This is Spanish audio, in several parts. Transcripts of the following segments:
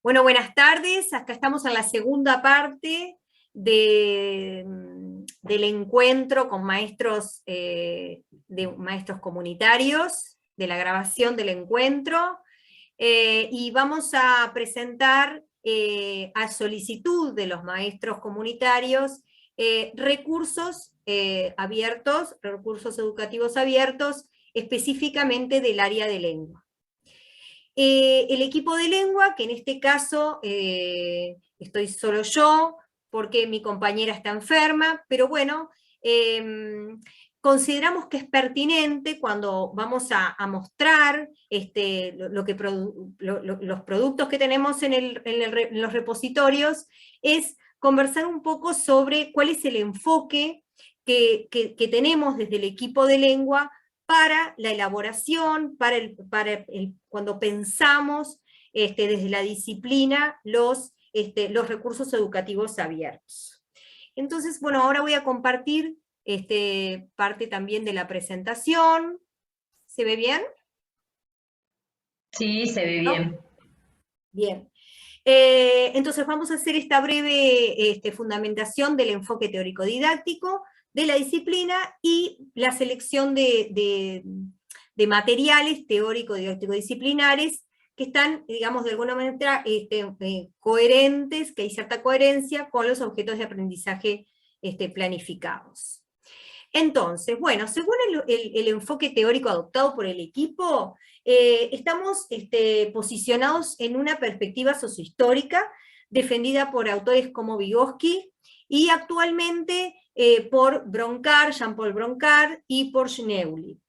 Bueno, buenas tardes. Acá estamos en la segunda parte del encuentro con maestros, de maestros comunitarios, de la grabación del encuentro, y vamos a presentar a solicitud de los maestros comunitarios recursos abiertos, recursos educativos abiertos, específicamente del área de lengua. El equipo de lengua, que en este caso estoy solo yo, porque mi compañera está enferma, pero bueno, consideramos que es pertinente cuando vamos a mostrar los productos que tenemos en los repositorios, es conversar un poco sobre cuál es el enfoque que tenemos desde el equipo de lengua para la elaboración, cuando pensamos desde la disciplina los recursos educativos abiertos. Entonces, bueno, ahora voy a compartir parte también de la presentación. ¿Se ve bien? Sí, se ve ¿No? bien. Bien. Entonces vamos a hacer esta breve fundamentación del enfoque teórico-didáctico de la disciplina y la selección de materiales teórico-didáctico-disciplinares que están, digamos, de alguna manera coherentes, que hay cierta coherencia con los objetos de aprendizaje planificados. Entonces, bueno, según el enfoque teórico adoptado por el equipo, estamos posicionados en una perspectiva sociohistórica defendida por autores como Vygotsky y actualmente por Broncar, Jean-Paul Broncar y por Schneuli,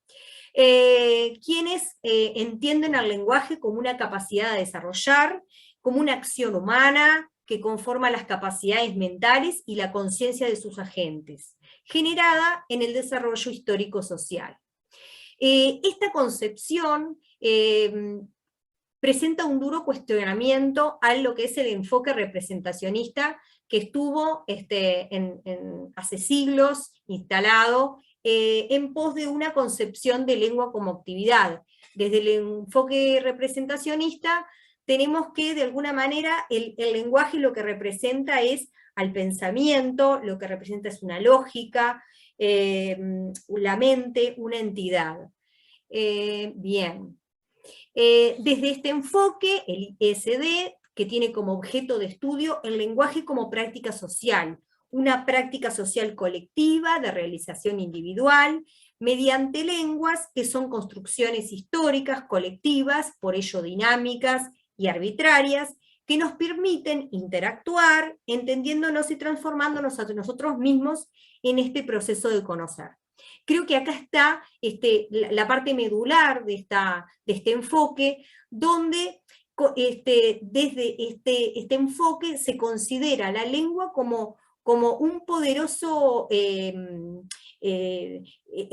quienes entienden al lenguaje como una capacidad de desarrollar, como una acción humana que conforma las capacidades mentales y la conciencia de sus agentes, generada en el desarrollo histórico-social. Esta concepción presenta un duro cuestionamiento a lo que es el enfoque representacionista que estuvo hace siglos instalado en pos de una concepción de lengua como actividad. Desde el enfoque representacionista tenemos que, de alguna manera, el lenguaje lo que representa es al pensamiento, lo que representa es una lógica, la mente, una entidad. Bien. Desde este enfoque, el ISD, que tiene como objeto de estudio el lenguaje como práctica social, una práctica social colectiva de realización individual, mediante lenguas que son construcciones históricas, colectivas, por ello dinámicas y arbitrarias, que nos permiten interactuar, entendiéndonos y transformándonos a nosotros mismos en este proceso de conocer. Creo que acá está la parte medular de este enfoque, donde desde este enfoque se considera la lengua como un poderoso,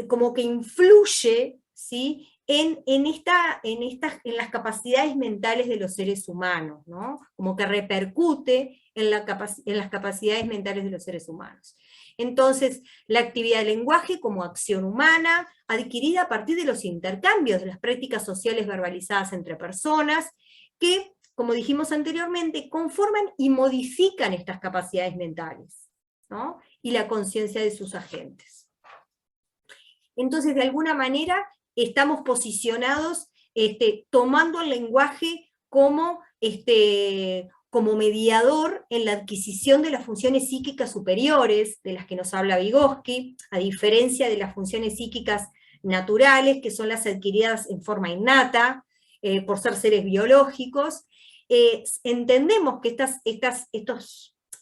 como que influye, ¿sí?, en las capacidades mentales de los seres humanos, ¿no? Como que repercute en las capacidades mentales de los seres humanos. Entonces, la actividad del lenguaje como acción humana, adquirida a partir de los intercambios, de las prácticas sociales verbalizadas entre personas, que, como dijimos anteriormente, conforman y modifican estas capacidades mentales, ¿no?, y la conciencia de sus agentes. Entonces, de alguna manera, estamos posicionados tomando el lenguaje como mediador en la adquisición de las funciones psíquicas superiores, de las que nos habla Vygotsky, a diferencia de las funciones psíquicas naturales, que son las adquiridas en forma innata, por ser seres biológicos. Entendemos que estas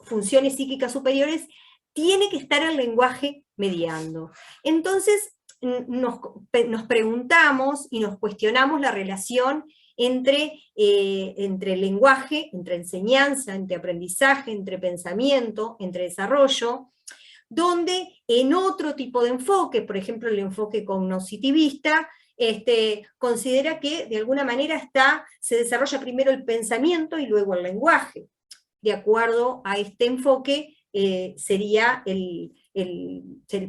funciones psíquicas superiores tiene que estar el lenguaje mediando. Entonces, nos preguntamos y nos cuestionamos la relación entre el lenguaje, entre enseñanza, entre aprendizaje, entre pensamiento, entre desarrollo, donde en otro tipo de enfoque, por ejemplo el enfoque cognitivista, considera que de alguna manera se desarrolla primero el pensamiento y luego el lenguaje. De acuerdo a este enfoque, sería el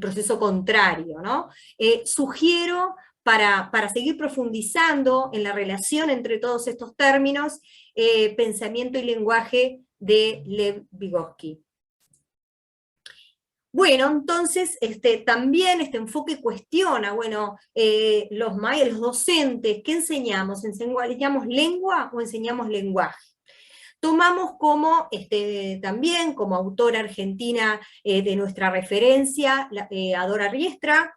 proceso contrario, ¿no? Sugiero para seguir profundizando en la relación entre todos estos términos, Pensamiento y lenguaje de Lev Vygotsky. Bueno, entonces también este enfoque cuestiona, bueno, los docentes, ¿qué enseñamos? ¿Enseñamos lengua o enseñamos lenguaje? Tomamos como, también como autora argentina de nuestra referencia, Adora Riestra,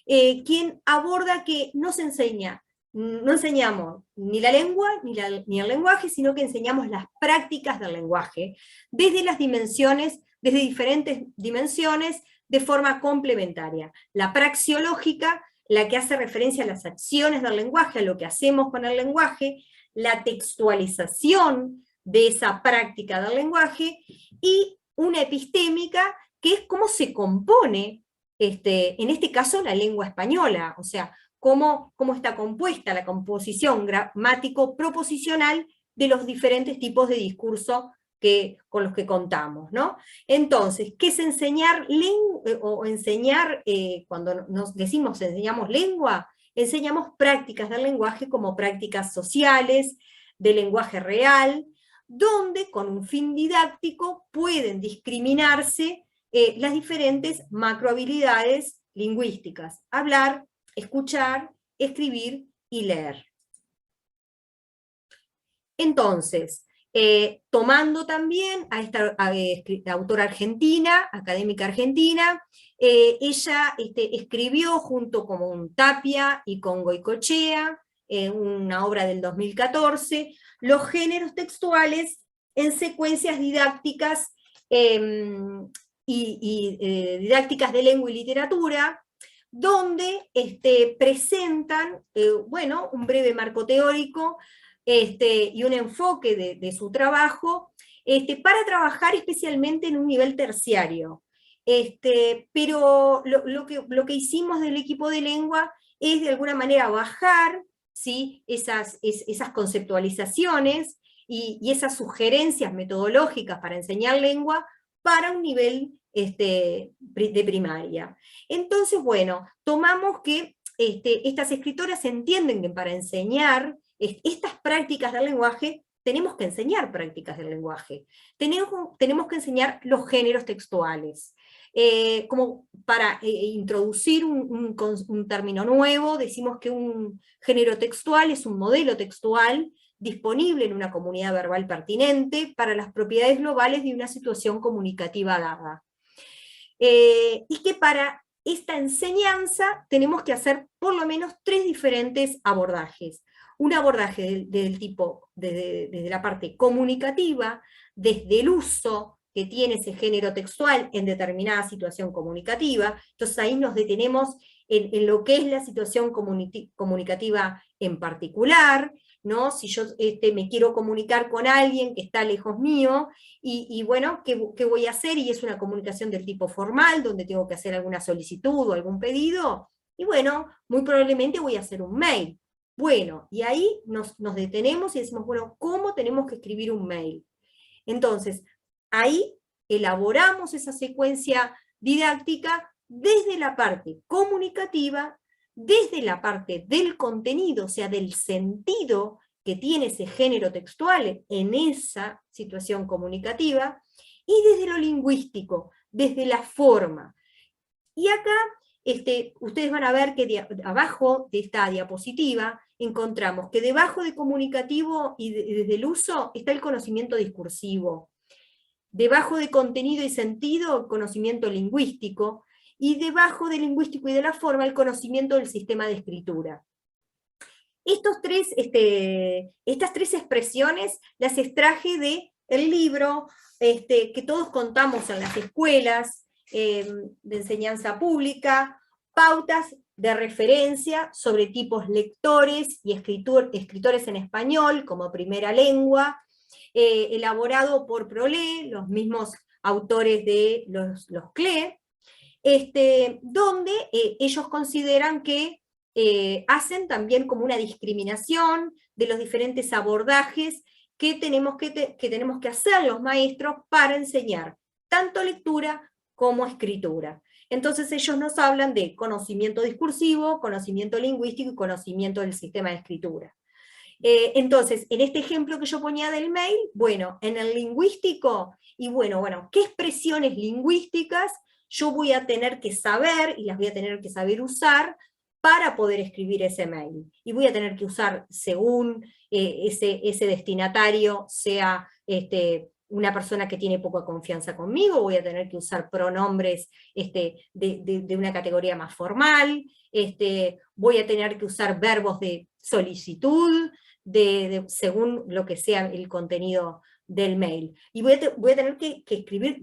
quien aborda que no se enseña, no enseñamos ni la lengua ni el lenguaje, sino que enseñamos las prácticas del lenguaje, desde diferentes dimensiones, de forma complementaria. La praxiológica, la que hace referencia a las acciones del lenguaje, a lo que hacemos con el lenguaje, la textualización de esa práctica del lenguaje, y una epistémica, que es cómo se compone, en este caso, la lengua española, o sea, cómo está compuesta la composición gramático-proposicional de los diferentes tipos de discurso con los que contamos, ¿no? Entonces, ¿qué es enseñar cuando nos decimos enseñamos lengua? Enseñamos prácticas del lenguaje como prácticas sociales, de lenguaje real, donde con un fin didáctico pueden discriminarse las diferentes macrohabilidades lingüísticas: hablar, escuchar, escribir y leer. Entonces, tomando también a esta autora argentina, académica argentina, ella escribió junto con Tapia y con Goicoechea, una obra del 2014, Los géneros textuales en secuencias didácticas didácticas de lengua y literatura, donde presentan, bueno, un breve marco teórico y un enfoque de su trabajo, para trabajar especialmente en un nivel terciario. Pero lo que hicimos del equipo de lengua es de alguna manera bajar, ¿sí?, esas conceptualizaciones y esas sugerencias metodológicas para enseñar lengua para un nivel de primaria. Entonces, bueno, tomamos que estas escritoras entienden que para enseñar estas prácticas del lenguaje, tenemos que enseñar prácticas del lenguaje, tenemos que enseñar los géneros textuales. Como para introducir un término nuevo, decimos que un género textual es un modelo textual disponible en una comunidad verbal pertinente para las propiedades globales de una situación comunicativa dada. Y que para esta enseñanza tenemos que hacer por lo menos 3 diferentes abordajes. Un abordaje del tipo, desde la parte comunicativa, desde el uso que tiene ese género textual en determinada situación comunicativa. Entonces ahí nos detenemos en lo que es la situación comunicativa en particular, ¿no? Si yo me quiero comunicar con alguien que está lejos mío, y bueno, ¿qué voy a hacer? Y es una comunicación del tipo formal, donde tengo que hacer alguna solicitud o algún pedido, y bueno, muy probablemente voy a hacer un mail. Bueno, y ahí nos detenemos y decimos, bueno, ¿cómo tenemos que escribir un mail? Entonces, ahí elaboramos esa secuencia didáctica desde la parte comunicativa, desde la parte del contenido, o sea, del sentido que tiene ese género textual en esa situación comunicativa, y desde lo lingüístico, desde la forma. Y acá ustedes van a ver que abajo de esta diapositiva encontramos que debajo de comunicativo y desde el uso está el conocimiento discursivo. Debajo de contenido y sentido, el conocimiento lingüístico, y debajo del lingüístico y de la forma, el conocimiento del sistema de escritura. Estas 3 expresiones las extraje del libro que todos contamos en las escuelas de enseñanza pública, Pautas de referencia sobre tipos lectores y escritores en español como primera lengua, elaborado por Prolé, los mismos autores de los CLE, donde ellos consideran que hacen también como una discriminación de los diferentes abordajes que tenemos que hacer los maestros para enseñar tanto lectura como escritura. Entonces ellos nos hablan de conocimiento discursivo, conocimiento lingüístico y conocimiento del sistema de escritura. Entonces, en este ejemplo que yo ponía del mail, bueno, en el lingüístico, y bueno, ¿qué expresiones lingüísticas yo voy a tener que saber, y las voy a tener que saber usar, para poder escribir ese mail? Y voy a tener que usar, según ese destinatario sea una persona que tiene poca confianza conmigo, voy a tener que usar pronombres de una categoría más formal, voy a tener que usar verbos de solicitud, según lo que sea el contenido del mail. Y voy a tener que escribir,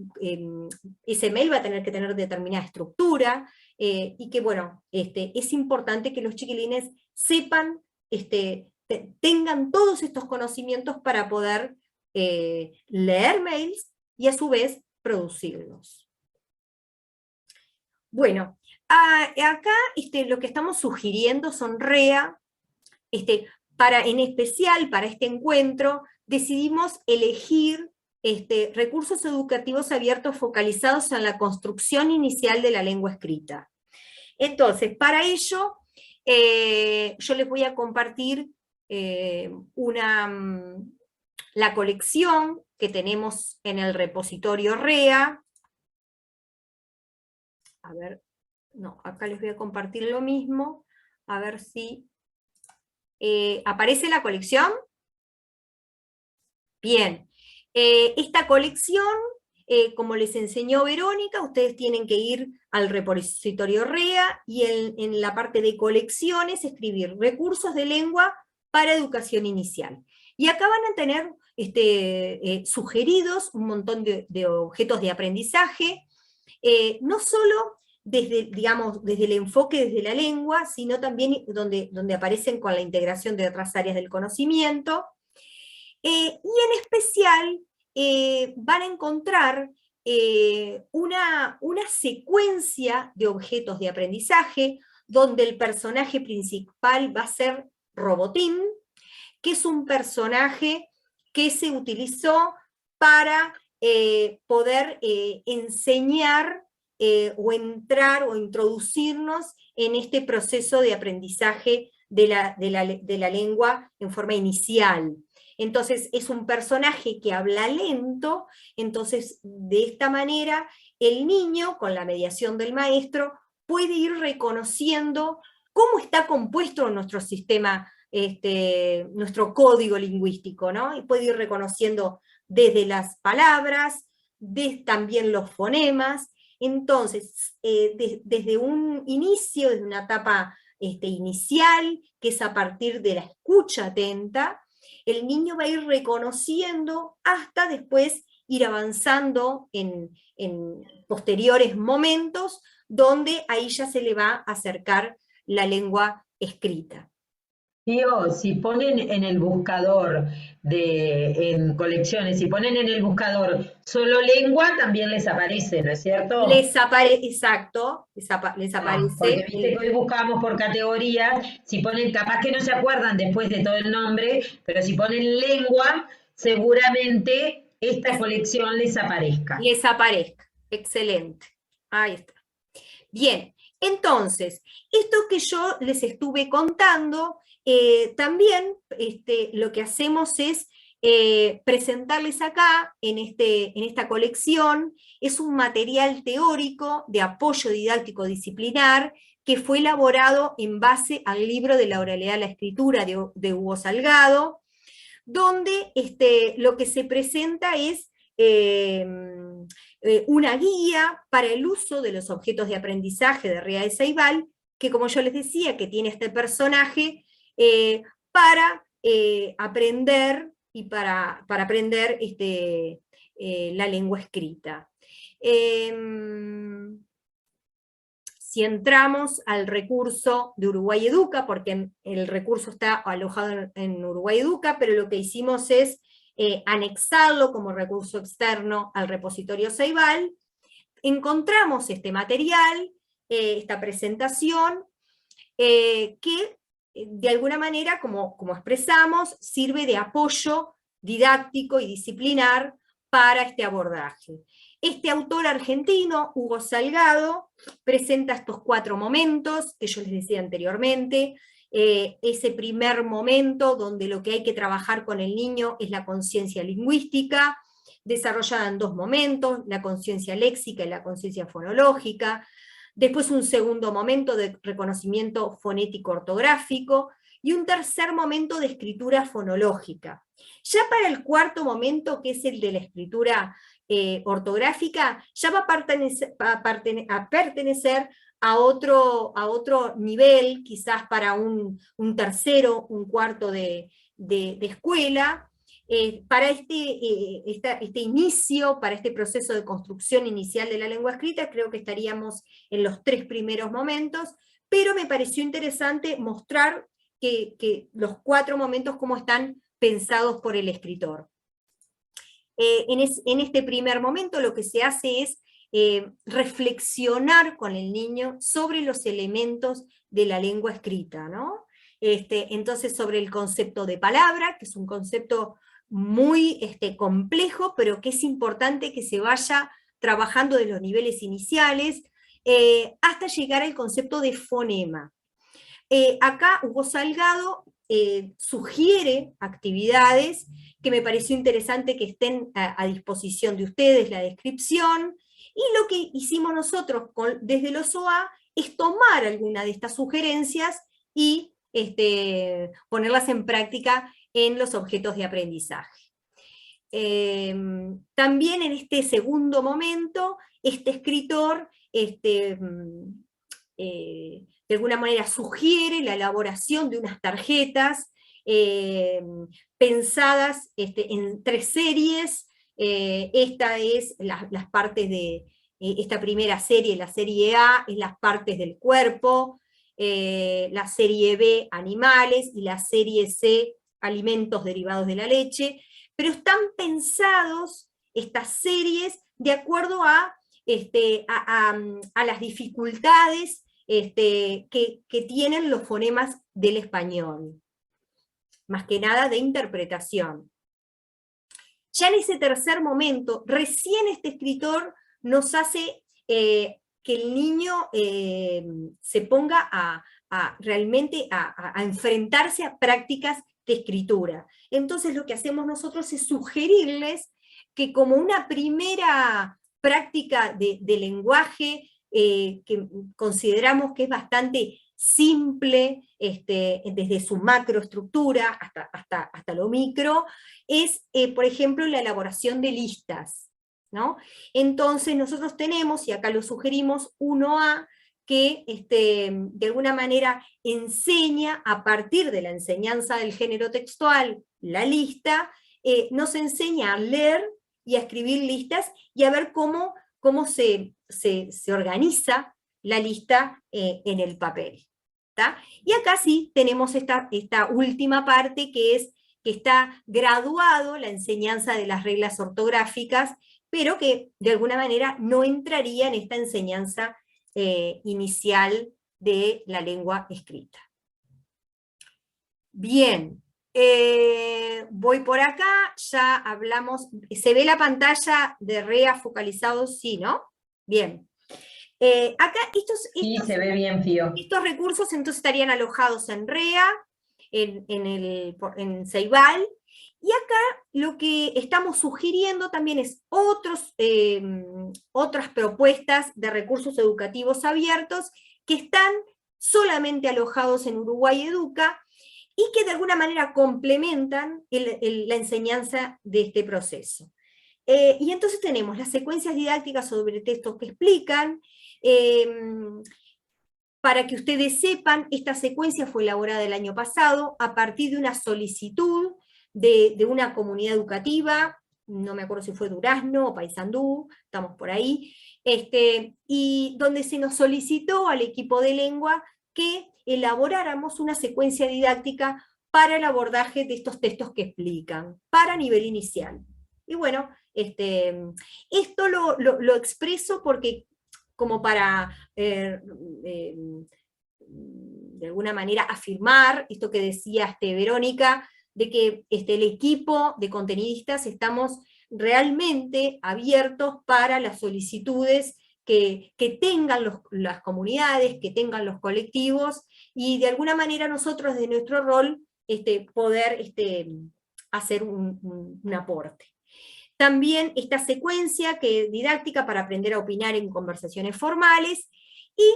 ese mail va a tener que tener determinada estructura, y que bueno, es importante que los chiquilines sepan, tengan todos estos conocimientos para poder leer mails y a su vez producirlos. Bueno, acá lo que estamos sugiriendo son REA, en especial para este encuentro, decidimos elegir recursos educativos abiertos focalizados en la construcción inicial de la lengua escrita. Entonces, para ello, yo les voy a compartir la colección que tenemos en el repositorio REA. A ver, no, acá les voy a compartir lo mismo, a ver si ¿aparece la colección? Bien. Esta colección, como les enseñó Verónica, ustedes tienen que ir al repositorio REA y en la parte de colecciones escribir recursos de lengua para educación inicial. Y acá van a tener sugeridos un montón de objetos de aprendizaje, no solo desde el enfoque desde la lengua, sino también donde aparecen con la integración de otras áreas del conocimiento, y en especial van a encontrar una secuencia de objetos de aprendizaje, donde el personaje principal va a ser Robotín, que es un personaje que se utilizó para poder enseñar o entrar o introducirnos en este proceso de aprendizaje de la lengua en forma inicial. Entonces es un personaje que habla lento, entonces de esta manera el niño, con la mediación del maestro, puede ir reconociendo cómo está compuesto nuestro sistema, nuestro código lingüístico, ¿no? Y puede ir reconociendo desde las palabras, también los fonemas. Entonces, desde un inicio, desde una etapa inicial, que es a partir de la escucha atenta, el niño va a ir reconociendo hasta después ir avanzando en posteriores momentos, donde ahí ya se le va a acercar la lengua escrita. Digo, si ponen en el buscador en colecciones, si ponen en el buscador solo lengua, también les aparece, ¿no es cierto? Exacto, les aparece. Porque viste que hoy buscábamos por categorías, si ponen, capaz que no se acuerdan después de todo el nombre, pero si ponen lengua, seguramente esta colección les aparezca. Les aparezca, excelente. Ahí está. Bien, entonces, esto que yo les estuve contando, también lo que hacemos es presentarles acá, en esta colección, es un material teórico de apoyo didáctico disciplinar que fue elaborado en base al libro de la oralidad a la escritura de Hugo Salgado, donde lo que se presenta es una guía para el uso de los objetos de aprendizaje de Rea de Ceibal, que como yo les decía, que tiene este personaje para aprender y para aprender la lengua escrita. Si entramos al recurso de Uruguay Educa, porque el recurso está alojado en Uruguay Educa, pero lo que hicimos es anexarlo como recurso externo al repositorio Ceibal, encontramos este material, esta presentación, que de alguna manera, como expresamos, sirve de apoyo didáctico y disciplinar para este abordaje. Este autor argentino, Hugo Salgado, presenta estos 4 momentos que yo les decía anteriormente. Ese primer momento donde lo que hay que trabajar con el niño es la conciencia lingüística, desarrollada en 2 momentos, la conciencia léxica y la conciencia fonológica. Después un segundo momento de reconocimiento fonético-ortográfico, y un tercer momento de escritura fonológica. Ya para el cuarto momento, que es el de la escritura ortográfica, ya va a pertenecer a otro nivel, quizás para un tercero, un cuarto de escuela. Para este inicio, para este proceso de construcción inicial de la lengua escrita, creo que estaríamos en los 3 primeros momentos, pero me pareció interesante mostrar que los 4 momentos cómo están pensados por el escritor. En este primer momento lo que se hace es reflexionar con el niño sobre los elementos de la lengua escrita, ¿no? Entonces sobre el concepto de palabra, que es un concepto muy complejo, pero que es importante que se vaya trabajando de los niveles iniciales, hasta llegar al concepto de fonema. Acá Hugo Salgado sugiere actividades que me pareció interesante que estén a disposición de ustedes, la descripción, y lo que hicimos nosotros desde los OA es tomar alguna de estas sugerencias y ponerlas en práctica en los objetos de aprendizaje. También en este segundo momento, este escritor de alguna manera sugiere la elaboración de unas tarjetas pensadas en 3 series. Esta es las partes de esta primera serie, la serie A, es las partes del cuerpo, la serie B, animales, y la serie C, alimentos derivados de la leche, pero están pensados estas series de acuerdo a las dificultades que tienen los fonemas del español, más que nada de interpretación. Ya en ese tercer momento, recién este escritor nos hace que el niño se ponga realmente a enfrentarse a prácticas de escritura. Entonces lo que hacemos nosotros es sugerirles que como una primera práctica de lenguaje, que consideramos que es bastante simple, desde su macroestructura hasta lo micro, es, por ejemplo, la elaboración de listas, ¿no? Entonces nosotros tenemos, y acá lo sugerimos, 1A, que de alguna manera enseña, a partir de la enseñanza del género textual, la lista, nos enseña a leer y a escribir listas, y a ver cómo se organiza la lista en el papel. ¿Tá? Y acá sí tenemos esta última parte, que es que está graduado la enseñanza de las reglas ortográficas, pero que de alguna manera no entraría en esta enseñanza inicial de la lengua escrita. Bien, voy por acá, ya hablamos, ¿se ve la pantalla de REA focalizado? Sí, ¿no? Bien. Acá sí, se ve bien, Fío. Estos recursos entonces estarían alojados en REA, en Ceibal, y acá lo que estamos sugiriendo también es otras propuestas de recursos educativos abiertos que están solamente alojados en Uruguay Educa, y que de alguna manera complementan la enseñanza de este proceso. Y entonces tenemos las secuencias didácticas sobre textos que explican. Para que ustedes sepan, esta secuencia fue elaborada el año pasado a partir de una solicitud de una comunidad educativa, no me acuerdo si fue Durazno o Paysandú, estamos por ahí, y donde se nos solicitó al equipo de lengua que elaboráramos una secuencia didáctica para el abordaje de estos textos que explican, para nivel inicial. Y bueno, esto lo expreso porque, como para, de alguna manera, afirmar esto que decía Verónica, de que el equipo de contenidistas estamos realmente abiertos para las solicitudes que tengan las comunidades, que tengan los colectivos, y de alguna manera nosotros de nuestro rol poder hacer un aporte. También esta secuencia didáctica para aprender a opinar en conversaciones formales, y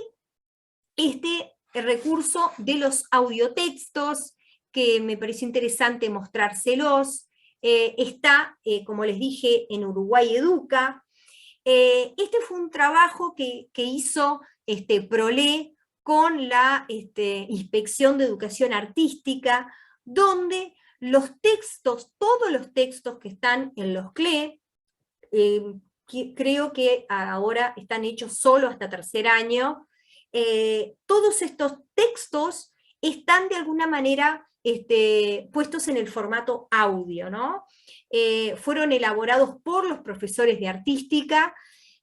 el recurso de los audiotextos, que me pareció interesante mostrárselos. Está, como les dije, en Uruguay Educa. Este fue un trabajo que hizo PROLE con la Inspección de Educación Artística, donde los textos, todos los textos que están en los CLE, creo que ahora están hechos solo hasta tercer año, todos estos textos están de alguna manera puestos en el formato audio, ¿no? Fueron elaborados por los profesores de artística,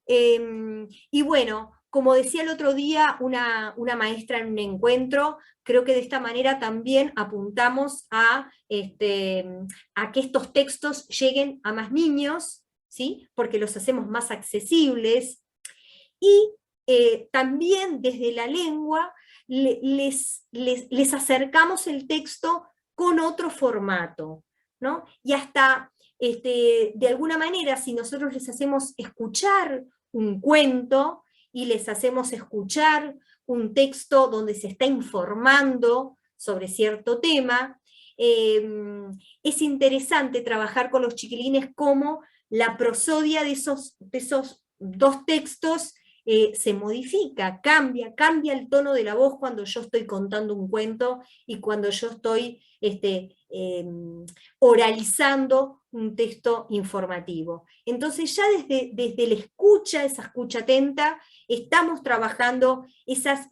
y bueno, como decía el otro día una maestra en un encuentro, creo que de esta manera también apuntamos a que estos textos lleguen a más niños, ¿sí? Porque los hacemos más accesibles, y también desde la lengua les acercamos el texto con otro formato, ¿no? Y hasta, de alguna manera, si nosotros les hacemos escuchar un cuento, y les hacemos escuchar un texto donde se está informando sobre cierto tema, es interesante trabajar con los chiquilines cómo la prosodia de esos dos textos se modifica, cambia el tono de la voz cuando yo estoy contando un cuento y cuando yo estoy oralizando un texto informativo. Entonces ya desde la escucha, esa escucha atenta, estamos trabajando esas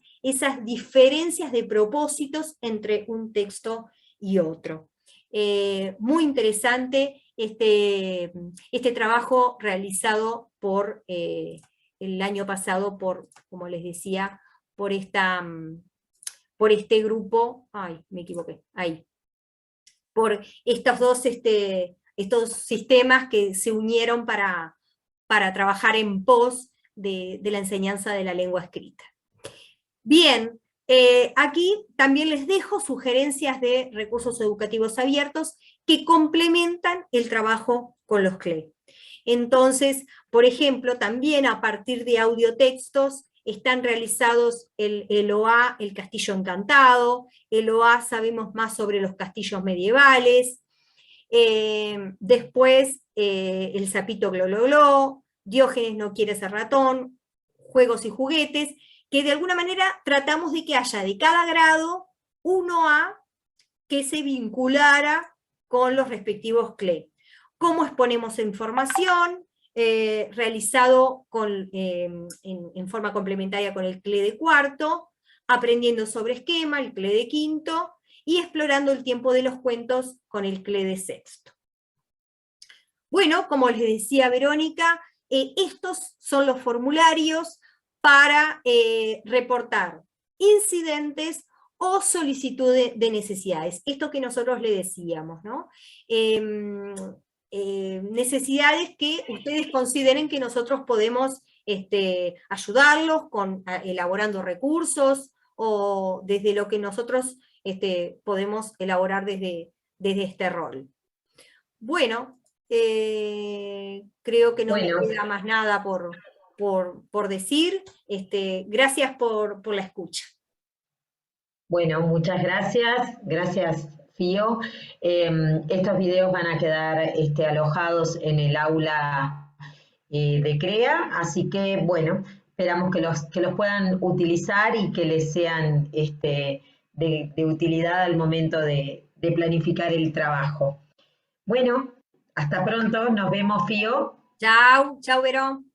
diferencias de propósitos entre un texto y otro. Muy interesante este trabajo realizado por el año pasado como les decía, por este grupo, ay, me equivoqué, ahí, por estos sistemas que se unieron para trabajar en pos de la enseñanza de la lengua escrita. Bien, aquí también les dejo sugerencias de recursos educativos abiertos que complementan el trabajo con los CLE. Entonces, por ejemplo, también a partir de audiotextos están realizados el OA, el Castillo Encantado, el OA sabemos más sobre los castillos medievales, después el Sapito Glololó, Diógenes no quiere ser ratón, Juegos y juguetes, que de alguna manera tratamos de que haya de cada grado un OA que se vinculara con los respectivos CLE. Cómo exponemos información, realizado en forma complementaria con el CLE de cuarto, aprendiendo sobre esquema, el CLE de quinto, y explorando el tiempo de los cuentos con el CLE de sexto. Bueno, como les decía Verónica, estos son los formularios para reportar incidentes o solicitudes de necesidades. Esto que nosotros le decíamos, ¿no? Necesidades que ustedes consideren que nosotros podemos ayudarlos elaborando recursos, o desde lo que nosotros podemos elaborar desde este rol. Bueno, creo que no me queda más nada por decir. Gracias por la escucha. Bueno, muchas gracias. Gracias, Fío. Estos videos van a quedar alojados en el aula de CREA, así que, bueno, esperamos que los puedan utilizar y que les sean de utilidad al momento de planificar el trabajo. Bueno, hasta pronto. Nos vemos, Fío. Chao, chao, Verón.